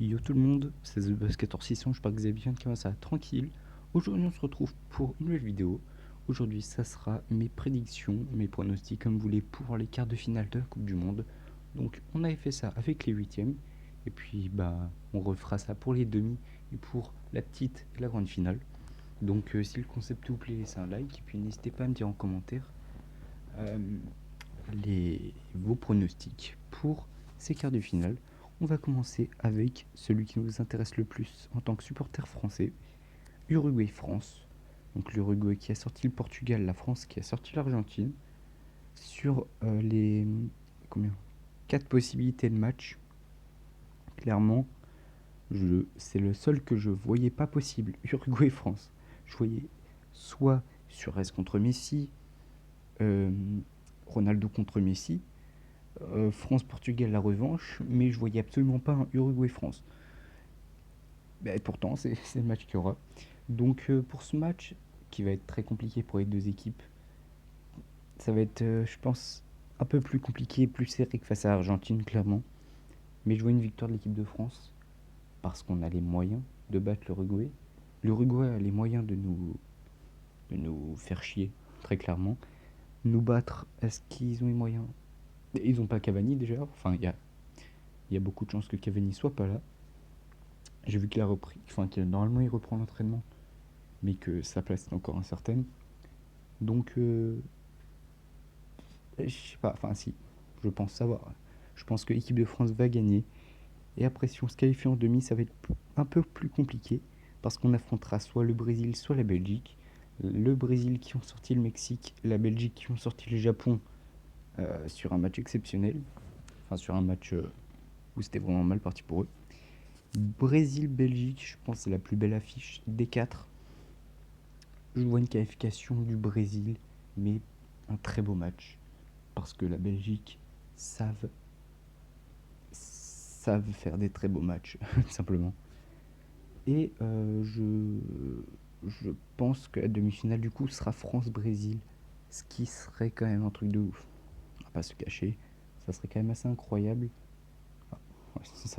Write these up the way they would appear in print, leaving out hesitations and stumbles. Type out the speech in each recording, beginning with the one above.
Yo tout le monde, c'est The Basketor 600, j'espère que vous allez bien, comment ça va tranquille. Aujourd'hui on se retrouve pour une nouvelle vidéo. Aujourd'hui ça sera mes prédictions, mes pronostics comme vous voulez pour les quarts de finale de la Coupe du Monde. Donc on avait fait ça avec les huitièmes, et puis on refera ça pour les demi et pour la petite et la grande finale. Donc si le concept vous plaît, laissez un like, et puis n'hésitez pas à me dire en commentaire vos pronostics pour ces quarts de finale. On va commencer avec celui qui nous intéresse le plus en tant que supporter français, Uruguay-France. Donc l'Uruguay qui a sorti le Portugal, la France qui a sorti l'Argentine. Sur les 4 possibilités de match, clairement, c'est le seul que je voyais pas possible, Uruguay-France. Je voyais soit Suarez contre Messi, Ronaldo contre Messi, France-Portugal la revanche, mais je voyais absolument pas un Uruguay-France. Et pourtant, c'est le match qu'il y aura. Donc pour ce match, qui va être très compliqué pour les deux équipes, ça va être, je pense, un peu plus compliqué, plus serré que face à l'Argentine, clairement. Mais je vois une victoire de l'équipe de France, parce qu'on a les moyens de battre l'Uruguay. L'Uruguay a les moyens de nous faire chier, très clairement. Nous battre, est-ce qu'ils ont les moyens? Ils n'ont pas Cavani déjà, enfin il y a beaucoup de chances que Cavani soit pas là. J'ai vu qu'il a repris, enfin que normalement il reprend l'entraînement, mais que sa place est encore incertaine. Donc je sais pas, enfin si, je pense savoir. Je pense que l'équipe de France va gagner. Et après, si on se qualifie en demi, ça va être un peu plus compliqué, parce qu'on affrontera soit le Brésil, soit la Belgique. Le Brésil qui ont sorti le Mexique, la Belgique qui ont sorti le Japon sur un match exceptionnel. Enfin, sur un match où c'était vraiment mal parti pour eux. Brésil-Belgique, je pense que c'est la plus belle affiche des 4. Je vois une qualification du Brésil, mais un très beau match. Parce que la Belgique savent faire des très beaux matchs, tout simplement. Et je pense que la demi-finale, du coup, sera France-Brésil. Ce qui serait quand même un truc de ouf. On va pas se cacher. Ça serait quand même assez incroyable. Enfin,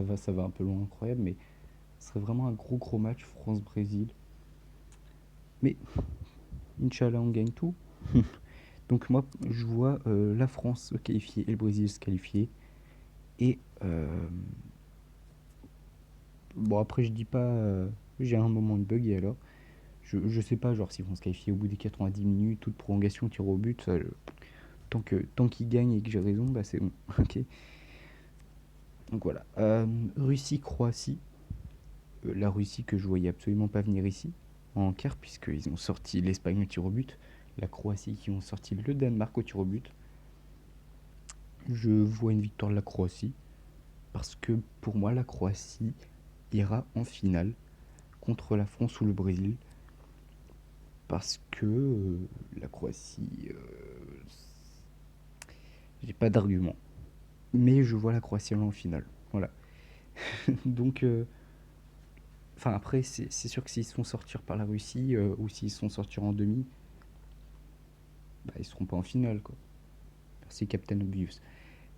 ouais, ça va un peu loin, incroyable, mais ce serait vraiment un gros match France-Brésil. Mais Inch'Allah, on gagne tout. Donc moi, je vois la France se qualifier et le Brésil se qualifier. Et bon, après, je dis pas... j'ai un moment de bug, et alors je sais pas, genre, s'ils vont se qualifier au bout des 90 minutes, toute prolongation, tir au but, ça, tant qu'ils gagnent et que j'ai raison, bah c'est bon. Ok. Donc voilà. Russie-Croatie. La Russie que je voyais absolument pas venir ici, en quart, puisqu'ils ont sorti l'Espagne au tir au but. La Croatie qui ont sorti le Danemark au tir au but. Je vois une victoire de la Croatie, parce que pour moi, la Croatie ira en finale contre la France ou le Brésil. Parce que la Croatie, j'ai pas d'argument. Mais je vois la Croatie en finale. Voilà. Donc, enfin après, c'est sûr que s'ils se font sortir par la Russie, ou s'ils se font sortir en demi, bah, ils seront pas en finale, quoi. Merci Captain Obvious.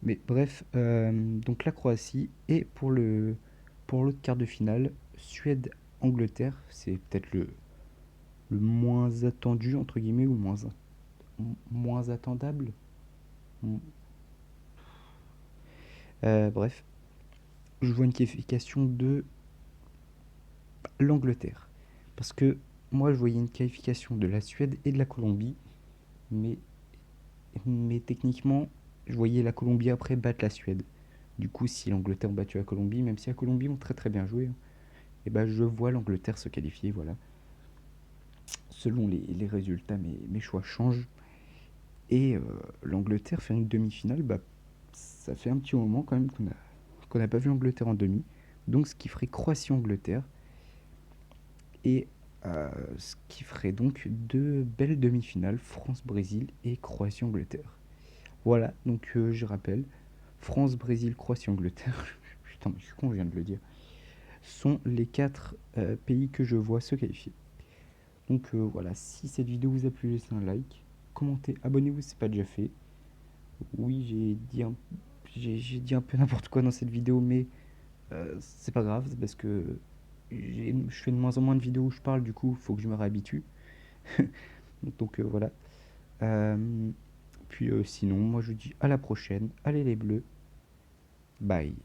Mais bref, donc la Croatie. Et pour l'autre quart de finale, Suède-Angleterre, c'est peut-être le moins attendu, entre guillemets, ou moins attendable. Bref, je vois une qualification de l'Angleterre. Parce que moi, je voyais une qualification de la Suède et de la Colombie, mais, mais techniquement, je voyais la Colombie après battre la Suède. Du coup, si l'Angleterre a battu la Colombie, même si la Colombie ont très bien joué, et ben je vois l'Angleterre se qualifier, voilà. Selon les résultats, mes choix changent. Et l'Angleterre faire une demi-finale, bah, ça fait un petit moment quand même qu'on n'a pas vu l'Angleterre en demi. Donc ce qui ferait Croatie-Angleterre. Et ce qui ferait donc deux belles demi-finales, France-Brésil et Croatie-Angleterre. Voilà, donc je rappelle, France, Brésil, Croatie, Angleterre, putain, mais je suis con, je viens de le dire, sont les 4 pays que je vois se qualifier. Donc voilà, si cette vidéo vous a plu, laissez un like, commentez, abonnez-vous si ce n'est pas déjà fait. Oui, j'ai dit un peu n'importe quoi dans cette vidéo, mais C'est pas grave, c'est parce que je fais de moins en moins de vidéos où je parle, du coup, faut que je me réhabitue. Donc voilà. Puis sinon, moi je vous dis à la prochaine. Allez les bleus. Bye.